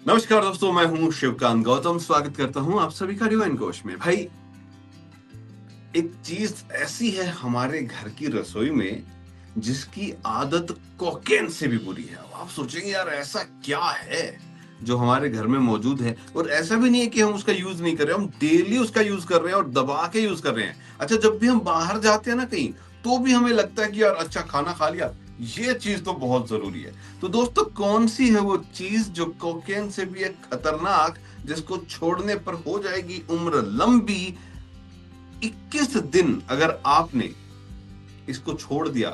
नमस्कार दोस्तों, मैं हूं शिवकांत गौतम। स्वागत करता हूं आप सभी का रिवाइन कोश में। भाई, एक चीज ऐसी है हमारे घर की रसोई में जिसकी आदत कोकेन से भी बुरी है। अब आप सोचेंगे यार ऐसा क्या है जो हमारे घर में मौजूद है। और ऐसा भी नहीं है कि हम उसका यूज नहीं कर रहे, हम डेली उसका यूज कर रहे हैं और दबा के यूज कर रहे हैं। अच्छा, जब भी हम बाहर जाते हैं ना कहीं, तो भी हमें लगता है कि यार अच्छा खाना खा लिया, ये चीज तो बहुत जरूरी है। तो दोस्तों, कौन सी है वो चीज जो कोकेन से भी एक खतरनाक, जिसको छोड़ने पर हो जाएगी उम्र लंबी। 21 दिन अगर आपने इसको छोड़ दिया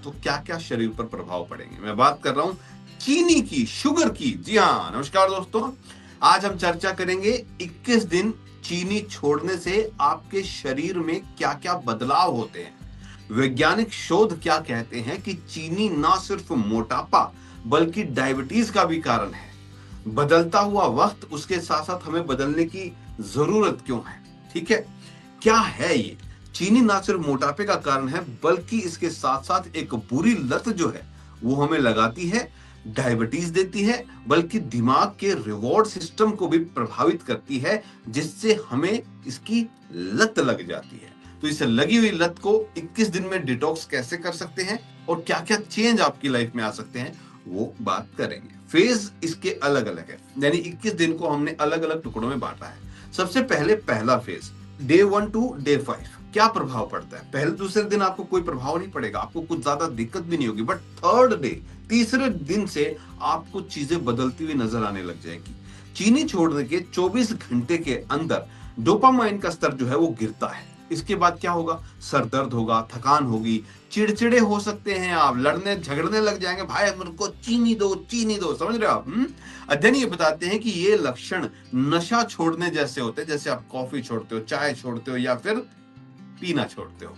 तो क्या क्या शरीर पर प्रभाव पड़ेंगे। मैं बात कर रहा हूं चीनी की, शुगर की। जी हाँ, नमस्कार दोस्तों, आज हम चर्चा करेंगे 21 दिन चीनी छोड़ने से आपके शरीर में क्या क्या बदलाव होते हैं। वैज्ञानिक शोध क्या कहते हैं कि चीनी ना सिर्फ मोटापा बल्कि डायबिटीज का भी कारण है। बदलता हुआ वक्त, उसके साथ साथ हमें बदलने की जरूरत क्यों है। ठीक है, क्या है ये? चीनी ना सिर्फ मोटापे का कारण है बल्कि इसके साथ साथ एक बुरी लत जो है वो हमें लगाती है, डायबिटीज देती है, बल्कि दिमाग के रिवॉर्ड सिस्टम को भी प्रभावित करती है, जिससे हमें इसकी लत लग जाती है। तो इसे लगी हुई लत को 21 दिन में डिटॉक्स कैसे कर सकते हैं और क्या क्या चेंज आपकी लाइफ में आ सकते हैं, वो बात करेंगे। फेज इसके अलग अलग है, यानी 21 दिन को हमने अलग अलग टुकड़ों में बांटा है। सबसे पहले पहला फेज, डे 1 टू डे 5। क्या प्रभाव पड़ता है? पहले दूसरे दिन आपको कोई प्रभाव नहीं पड़ेगा, आपको कुछ ज्यादा दिक्कत भी नहीं होगी, बट थर्ड डे, तीसरे दिन से आपको चीजें बदलती हुई नजर आने लग जाएगी। चीनी छोड़ने के 24 घंटे के अंदर डोपामाइन का स्तर जो है वो गिरता है। इसके बाद क्या होगा? सर दर्द होगा, थकान होगी, चिड़चिड़े हो सकते हैं आप, लड़ने झगड़ने लग जाएंगे, भाई मेरे को चीनी दो, चीनी दो। समझ रहे हो आप? अध्ययन ये बताते हैं कि ये लक्षण नशा छोड़ने जैसे होते हैं, जैसे आप कॉफी छोड़ते हो, चाय छोड़ते हो या फिर पीना छोड़ते हो।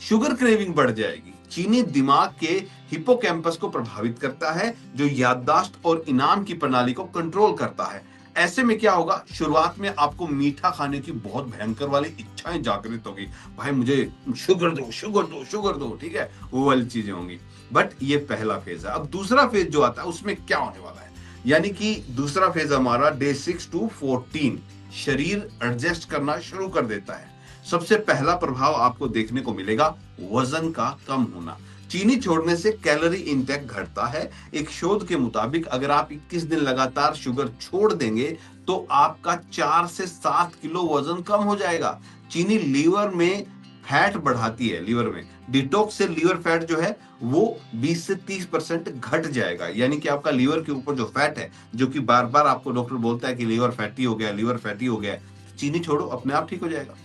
शुगर क्रेविंग बढ़ जाएगी। चीनी दिमाग के हिपोकैम्पस को प्रभावित करता है, जो याददाश्त और इनाम की प्रणाली को कंट्रोल करता है। ऐसे में क्या होगा? शुरुआत में आपको मीठा खाने की बहुत भयंकर वाली इच्छाएं जागृत होगी, भाई मुझे शुगर दो, शुगर दो, शुगर दो। ठीक है, वो वाली चीजें होंगी। बट ये पहला फेज है। अब दूसरा फेज जो आता है उसमें क्या होने वाला है, यानी कि दूसरा फेज हमारा डे 6 टू 14। शरीर एडजस्ट करना शुरू कर देता है। सबसे पहला प्रभाव आपको देखने को मिलेगा वजन का कम होना। चीनी छोड़ने से कैलोरी इंटेक घटता है। एक शोध के मुताबिक अगर आप 21 दिन लगातार शुगर छोड़ देंगे तो आपका 4 से 7 किलो वजन कम हो जाएगा। चीनी लीवर में फैट बढ़ाती है, लीवर में। डिटॉक्स से लीवर फैट जो है वो 20 से 30% घट जाएगा, यानी कि आपका लीवर के ऊपर जो फैट है, जो कि बार बार आपको डॉक्टर बोलता है कि लीवर फैटी हो गया, लीवर फैटी हो गया, चीनी छोड़ो, अपने आप ठीक हो जाएगा।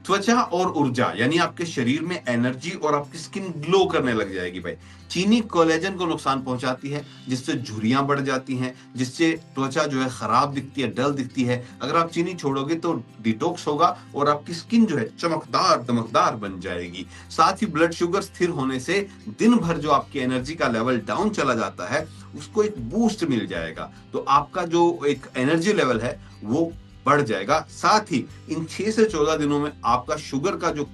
त्वचा और ऊर्जा, यानी आपके शरीर में एनर्जी और आपकी स्किन ग्लो करने लग जाएगी। भाई, चीनी कोलेजन को नुकसान पहुंचाती है, जिससे झुर्रियां बढ़ जाती हैं, जिससे त्वचा जो है खराब दिखती है, डल दिखती है। अगर आप चीनी छोड़ोगे तो डिटॉक्स होगा और आपकी स्किन जो है चमकदार दमकदार बन जाएगी। साथ ही ब्लड शुगर स्थिर होने से दिन भर जो आपकी एनर्जी का लेवल डाउन चला जाता है, उसको एक बूस्ट मिल जाएगा। तो आपका जो एक एनर्जी लेवल है वो बढ़ जाएगा। साथ ही इन 6 से 14 दिनों में आपका शुगर का जो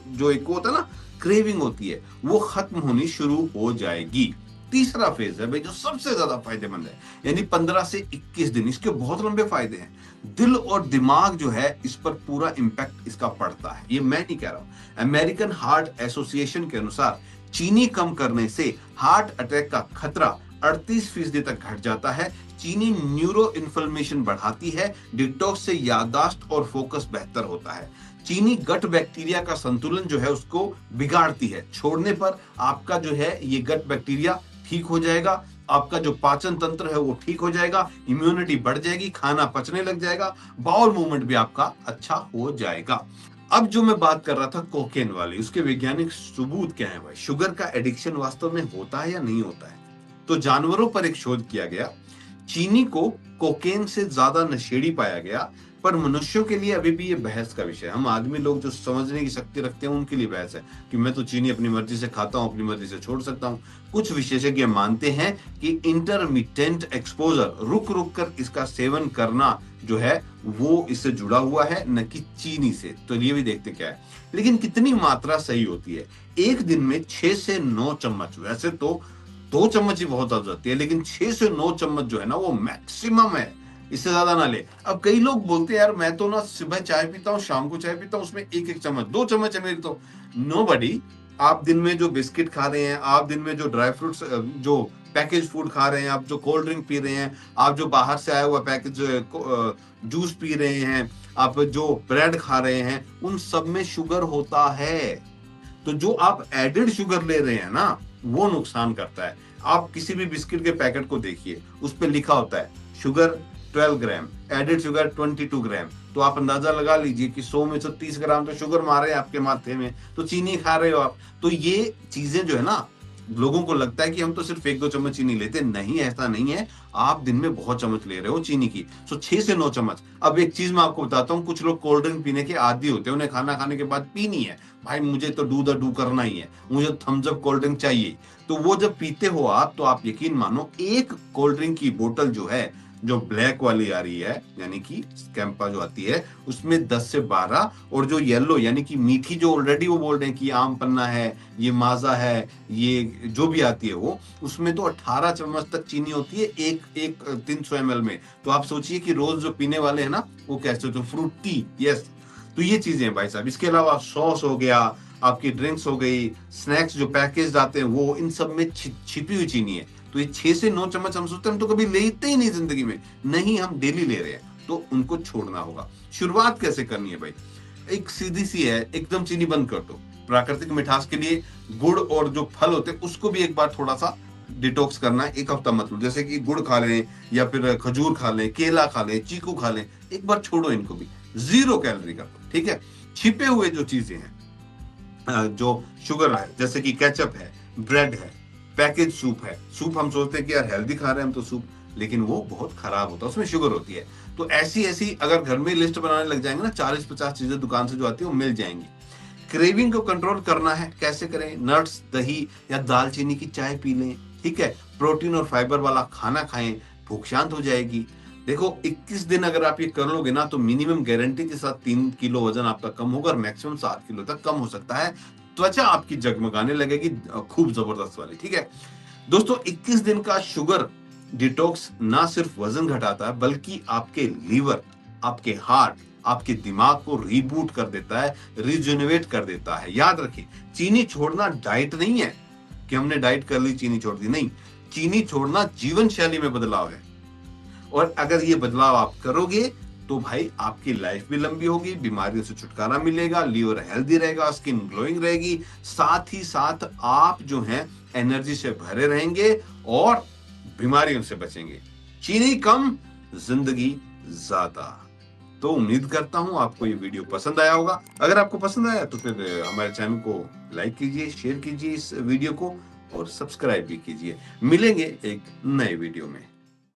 जो एक होता है ना, क्रेविंग होती है, वो खत्म होनी शुरू हो जाएगी। तीसरा फेज है भाई, जो सबसे ज्यादा फायदेमंद है, यानी 15 से 21 दिन। इसके बहुत लंबे फायदे हैं। दिल और दिमाग जो है, इस पर पूरा इंपैक्ट इसका पड़ता है। ये मैं नहीं कह रहा हूं, अमेरिकन हार्ट एसोसिएशन के अनुसार चीनी कम करने से हार्ट अटैक का खतरा 38% तक घट जाता है। चीनी न्यूरो इन्फ्लेमेशन बढ़ाती है। डिटॉक्स से याददाश्त और फोकस बेहतर होता है। चीनी गट बैक्टीरिया का संतुलन जो है उसको बिगाड़ती है। छोड़ने पर आपका जो है ये गट बैक्टीरिया ठीक हो जाएगा, आपका जो पाचन तंत्र है वो ठीक हो जाएगा, इम्यूनिटी बढ़ जाएगी, खाना पचने लग जाएगा, बाउल मूवमेंट भी आपका अच्छा हो जाएगा। अब जो मैं बात कर रहा था कोकेन वाली, उसके वैज्ञानिक सबूत क्या है भाई? शुगर का एडिक्शन वास्तव में होता है या नहीं होता है? तो जानवरों पर एक शोध किया गया। चीनी को कोकेन से ज्यादा नशेड़ी पाया गया, पर मनुष्यों के लिए अभी भी ये बहस का विषय है। हम आदमी लोग जो समझने की शक्ति रखते हैं उनके लिए बहस है कि मैं तो चीनी अपनी मर्जी से खाता हूं, अपनी मर्जी से छोड़ सकता हूं। कुछ विशेषज्ञ मानते हैं कि इंटरमिटेंट एक्सपोजर, रुक रुक कर इसका सेवन करना जो है वो इससे जुड़ा हुआ है, न कि चीनी से। तो ये भी देखते क्या है, लेकिन कितनी मात्रा सही होती है। एक दिन में 6 से 9 चम्मच, वैसे तो 2 चम्मच ही बहुत ज्यादा जाती है, लेकिन 6 से 9 चम्मच जो है ना वो मैक्सिमम है, इससे ज्यादा ना ले। अब कई लोग बोलते हैं यार मैं तो ना सुबह चाय पीता हूँ, शाम को चाय पीता हूँ, उसमें एक एक चम्मच, 2 चम्मच है मेरी तो। नोबडी, आप दिन में जो बिस्किट खा रहे हैं, आप दिन में जो ड्राई फ्रूट्स, जो पैकेज फूड खा रहे हैं, आप जो कोल्ड ड्रिंक पी रहे हैं, आप जो बाहर से आया हुआ पैकेज जूस पी रहे हैं, आप जो ब्रेड खा रहे हैं, उन सब में शुगर होता है। तो जो आप एडेड शुगर ले रहे हैं ना, वो नुकसान करता है। आप किसी भी बिस्किट के पैकेट को देखिए, उस पे लिखा होता है शुगर 12 ग्राम, एडेड शुगर 22 ग्राम। तो आप अंदाजा लगा लीजिए कि 100 में से 30 ग्राम तो शुगर मारे हैं आपके माथे में, तो चीनी खा रहे हो आप। तो ये चीजें जो है ना, लोगों को लगता है कि हम तो सिर्फ 1-2 चम्मच चीनी लेते, नहीं, ऐसा नहीं है। आप दिन में बहुत चम्मच ले रहे हो चीनी की। सो 6 से 9 चम्मच। अब एक चीज मैं आपको बताता हूँ, कुछ लोग कोल्ड ड्रिंक पीने के आदी होते हैं, उन्हें खाना खाने के बाद पीनी है, भाई मुझे तो डू द डू करना ही है, मुझे थम्स अप कोल्ड ड्रिंक चाहिए। तो वो जब पीते हो आप, तो आप यकीन मानो एक कोल्ड ड्रिंक की बोतल जो है, जो ब्लैक वाली आ रही है, यानी कि कैंपा जो आती है, उसमें 10 से 12, और जो येलो यानी कि मीठी, जो ऑलरेडी वो बोल रहे हैं कि आम पन्ना है, ये माजा है, ये जो भी आती है वो, उसमें तो 18 चम्मच तक चीनी होती है एक एक 300 ml में। तो आप सोचिए कि रोज जो पीने वाले हैं ना, वो कैसे, तो फ्रूटी, यस। तो ये चीजें हैं भाई साहब। इसके अलावा सॉस हो गया, आपकी ड्रिंक्स हो गई, स्नैक्स जो पैकेज आते हैं वो, इन सब में छिपी हुई चीनी है। तो ये 6 से 9 चम्मच हम सोचते हैं हम तो कभी लेते ही नहीं जिंदगी में, नहीं, हम डेली ले रहे हैं, तो उनको छोड़ना होगा। शुरुआत कैसे करनी है भाई? एक सीधी सी है, एकदम चीनी बंद कर दो। प्राकृतिक मिठास के लिए गुड़ और जो फल होते हैं उसको भी एक बार थोड़ा सा डिटॉक्स करना है, एक हफ्ता मतलब, जैसे कि गुड़ खा लें, या फिर खजूर खा लें, केला खा लें, चीकू खा लें, एक बार छोड़ो इनको भी, 0 कैलोरी कर दो, ठीक है। छिपे हुए जो चीजें हैं, जो शुगर है, जैसे कि केचप है, ब्रेड है, पैकेज सूप है। सूप हम सोचते हैं कि यार हेल्दी खा रहे हैं हम तो सूप, लेकिन वो बहुत खराब होता है, उसमें शुगर होती है। तो ऐसी ऐसी अगर घर में लिस्ट बनाने लग जाएंगे ना, 40-50 चीजें दुकान से जो आती है वो मिल जाएंगी। क्रेविंग को कंट्रोल करना है, कैसे करें? नट्स, दही या दालचीनी की चाय पी लें, ठीक है। प्रोटीन और फाइबर वाला खाना खाएं, भूख शांत हो जाएगी। देखो 21 दिन अगर आप ये कर लोगे ना, तो मिनिमम गारंटी के साथ 3 किलो वजन आपका कम होगा, और मैक्सिमम 7 किलो तक कम हो सकता है। त्वचा आपकी जगमगाने लगेगी, खूब जबरदस्त वाली, ठीक है। दोस्तों 21 दिन का शुगर डिटॉक्स ना सिर्फ वजन घटाता है, बल्कि आपके लीवर, आपके हार्ट, आपके दिमाग को रीबूट कर देता है, रिजेनरेट कर देता है। याद रखिए, चीनी छोड़ना डाइट नहीं है कि हमने डाइट कर ली चीनी छोड़ दी, नहीं। चीनी छोड़ना जीवन शैली में बदलाव है, और अगर ये बदलाव आप करोगे तो भाई आपकी लाइफ भी लंबी होगी, बीमारियों से छुटकारा मिलेगा, लीवर हेल्दी रहेगा, स्किन ग्लोइंग रहेगी, साथ ही साथ आप जो हैं एनर्जी से भरे रहेंगे और बीमारियों से बचेंगे। चीनी कम, जिंदगी ज्यादा। तो उम्मीद करता हूं आपको ये वीडियो पसंद आया होगा। अगर आपको पसंद आया तो फिर हमारे चैनल को लाइक कीजिए, शेयर कीजिए इस वीडियो को, और सब्सक्राइब भी कीजिए। मिलेंगे एक नए वीडियो में।